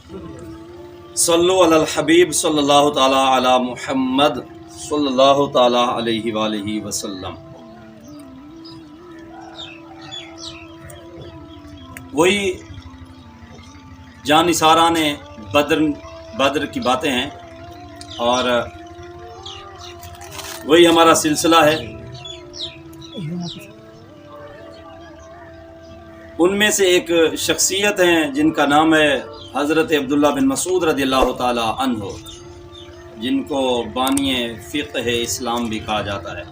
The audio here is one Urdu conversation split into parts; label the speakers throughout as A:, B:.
A: صلو علی الحبیب صلی اللہ تعالی علی محمد صلی اللہ تعالی علیہ وآلہ وسلم۔ وہی جانثاران بدر کی باتیں ہیں اور وہی ہمارا سلسلہ ہے۔ ان میں سے ایک شخصیت ہیں جن کا نام ہے حضرت عبداللہ بن مسعود رضی اللہ تعالی عنہ، جن کو بانی فقہ اسلام بھی کہا جاتا ہے۔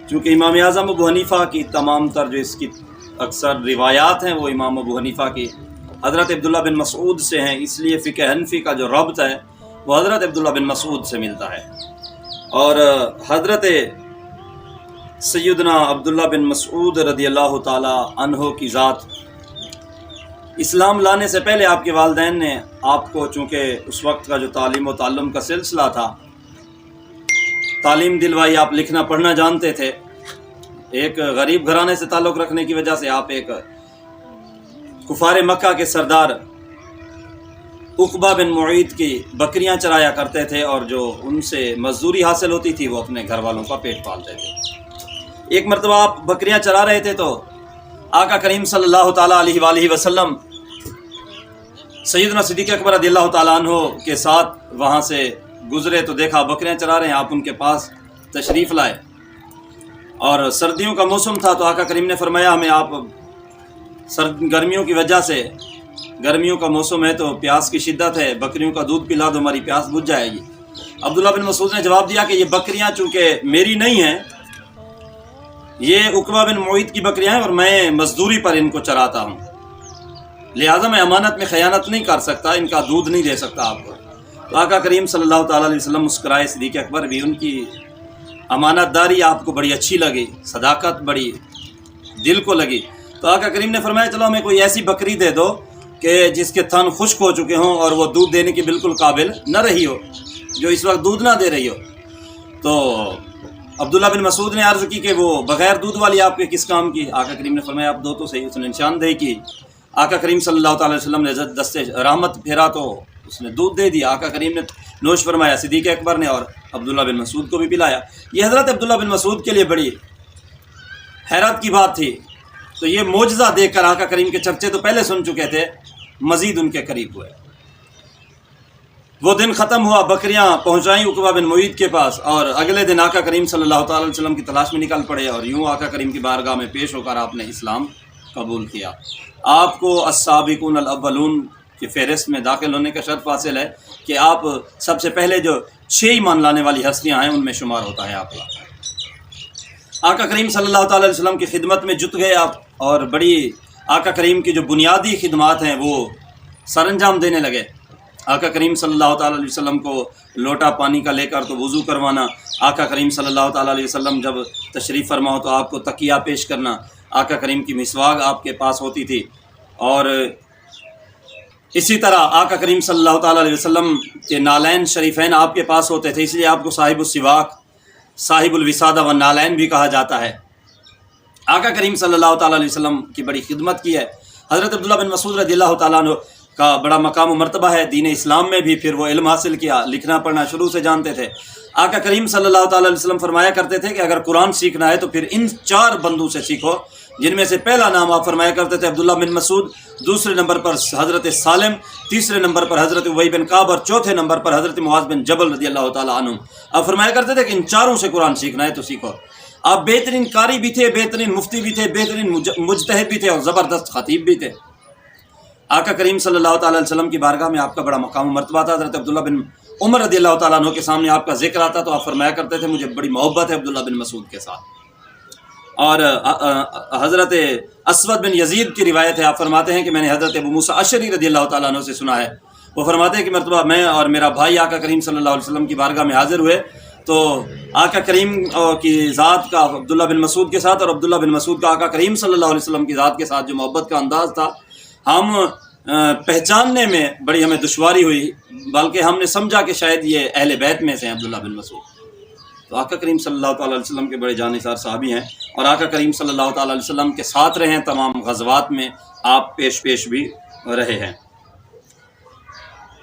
A: چونکہ امام اعظم ابو حنیفہ کی تمام تر جو اس کی اکثر روایات ہیں وہ امام ابو حنیفہ کی حضرت عبداللہ بن مسعود سے ہیں، اس لیے فقہ حنفی کا جو ربط ہے وہ حضرت عبداللہ بن مسعود سے ملتا ہے۔ اور حضرت سیدنا عبداللہ بن مسعود رضی اللہ تعالی عنہ کی ذات، اسلام لانے سے پہلے آپ کے والدین نے آپ کو، چونکہ اس وقت کا جو تعلیم و تعلم کا سلسلہ تھا، تعلیم دلوائی، آپ لکھنا پڑھنا جانتے تھے۔ ایک غریب گھرانے سے تعلق رکھنے کی وجہ سے آپ ایک کفار مکہ کے سردار عقبہ بن معیط کی بکریاں چرایا کرتے تھے، اور جو ان سے مزدوری حاصل ہوتی تھی وہ اپنے گھر والوں کا پیٹ پالتے تھے۔ ایک مرتبہ آپ بکریاں چرا رہے تھے تو آقا کریم صلی اللہ تعالیٰ علیہ وآلہ وسلم سیدنا صدیق اکبر رضی اللہ تعالیٰ عنہ کے ساتھ وہاں سے گزرے تو دیکھا بکریاں چرا رہے ہیں، آپ ان کے پاس تشریف لائے، اور سردیوں کا موسم تھا تو آقا کریم نے فرمایا ہمیں آپ گرمیوں کی وجہ سے، گرمیوں کا موسم ہے تو پیاس کی شدت ہے، بکریوں کا دودھ پلا دو، ہماری پیاس بجھ جائے گی۔ عبداللہ بن مسعود نے جواب دیا کہ یہ بکریاں چونکہ میری نہیں ہیں، یہ عقبہ بن معیط کی بکریاں ہیں اور میں مزدوری پر ان کو چراتا ہوں، لہٰذا میں امانت میں خیانت نہیں کر سکتا، ان کا دودھ نہیں دے سکتا آپ کو۔ تو آقا کریم صلی اللہ تعالیٰ علیہ وسلم مسکرائے، صدیق اکبر بھی، ان کی امانت داری آپ کو بڑی اچھی لگی، صداقت بڑی دل کو لگی۔ تو آقا کریم نے فرمایا چلو ہمیں کوئی ایسی بکری دے دو کہ جس کے تھن خشک ہو چکے ہوں اور وہ دودھ دینے کی بالکل قابل نہ رہی ہو، جو اس وقت دودھ نہ دے رہی ہو۔ تو عبداللہ بن مسعود نے عرض کی کہ وہ بغیر دودھ والی آپ کے کس کام کی؟ آقا کریم نے فرمایا آپ دو تو صحیح۔ اس نے نشاندہی کی، آقا کریم صلی اللہ تعالی وسلم نے دست رحمت پھیرا تو اس نے دودھ دے دیا، آقا کریم نے نوش فرمایا، صدیق اکبر نے اور عبداللہ بن مسعود کو بھی پلایا۔ یہ حضرت عبداللہ بن مسعود کے لیے بڑی حیرت کی بات تھی، تو یہ معجزہ دیکھ کر آقا کریم کے چرچے تو پہلے سن چکے تھے، مزید ان کے قریب ہوئے۔ وہ دن ختم ہوا، بکریاں پہنچائیں عقبہ بن معیط کے پاس، اور اگلے دن آقا کریم صلی اللہ تعالی وسلم کی تلاش میں نکل پڑے، اور یوں آقا کریم کی بارگاہ میں پیش ہو کر آپ نے اسلام قبول کیا۔ آپ کو السابقون الاولون کی فہرست میں داخل ہونے کا شرف حاصل ہے کہ آپ سب سے پہلے جو 6 ایمان لانے والی ہستیاں ہیں ان میں شمار ہوتا ہے آپ کا۔ آقا کریم صلی اللہ تعالی وسلم کی خدمت میں جت گئے آپ، اور بڑی آقا کریم کی جو بنیادی خدمات ہیں وہ سر انجام دینے لگے۔ آقا کریم صلی اللہ تعالی علیہ وسلم کو لوٹا پانی کا لے کر تو وضو کروانا، آقا کریم صلی اللہ تعالی علیہ وسلم جب تشریف فرما ہو تو آپ کو تکیہ پیش کرنا، آقا کریم کی مسواک آپ کے پاس ہوتی تھی، اور اسی طرح آقا کریم صلی اللہ تعالی علیہ وسلم کے نالین شریفین آپ کے پاس ہوتے تھے، اس لیے آپ کو صاحب السواک، صاحب الوسادہ و نالین بھی کہا جاتا ہے۔ آقا کریم صلی اللہ تعالی علیہ وسلم کی بڑی خدمت کی ہے۔ حضرت عبداللہ بن مسعود رضی اللہ تعالیٰ عنہ کا بڑا مقام و مرتبہ ہے دین اسلام میں بھی، پھر وہ علم حاصل کیا، لکھنا پڑھنا شروع سے جانتے تھے۔ آقا کریم صلی اللہ تعالی علیہ وسلم فرمایا کرتے تھے کہ اگر قرآن سیکھنا ہے تو پھر ان 4 بندوں سے سیکھو، جن میں سے پہلا نام آپ فرمایا کرتے تھے عبداللہ بن مسعود، دوسرے نمبر پر حضرت سالم، تیسرے نمبر پر حضرت ابی بن کعب، اور چوتھے نمبر پر حضرت معاذ بن جبل رضی اللہ تعالیٰ عنہ۔ آپ فرمایا کرتے تھے کہ ان 4 سے قرآن سیکھنا ہے تو سیکھو۔ آپ بہترین قاری بھی تھے، بہترین مفتی بھی تھے، بہترین مجتہد بھی تھے، اور زبردست خطیب بھی تھے۔ آقا کریم صلی اللہ تعالی علیہ وسلم کی بارگاہ میں آپ کا بڑا مقام و مرتبہ تھا۔ حضرت عبداللہ بن عمر رضی اللہ تعالیٰ عنہ کے سامنے آپ کا ذکر آتا تو آپ فرمایا کرتے تھے مجھے بڑی محبت ہے عبداللہ بن مسعود کے ساتھ۔ اور حضرت اسود بن یزید کی روایت ہے، آپ فرماتے ہیں کہ میں نے حضرت ابو موسیٰ اشعری رضی اللہ تعالیٰ عنہ سے سنا ہے، وہ فرماتے ہیں کہ مرتبہ میں اور میرا بھائی آقا کریم صلی اللہ علیہ وسلم کی بارگاہ میں حاضر ہوئے تو آقا کریم کی ذات کا عبداللہ بن مسعود کے ساتھ، اور عبداللہ بن مسعود کا آقا کریم صلی اللہ علیہ وسلم کی ذات کے ساتھ جو محبت کا انداز تھا، ہم پہچاننے میں بڑی ہمیں دشواری ہوئی، بلکہ ہم نے سمجھا کہ شاید یہ اہل بیت میں سے ہیں عبداللہ بن مسعود۔ تو آقا کریم صلی اللہ تعالیٰ علیہ وسلم کے بڑے جانثار صحابی ہیں، اور آقا کریم صلی اللہ تعالیٰ علیہ وسلم کے ساتھ رہے ہیں، تمام غزوات میں آپ پیش بھی رہے ہیں۔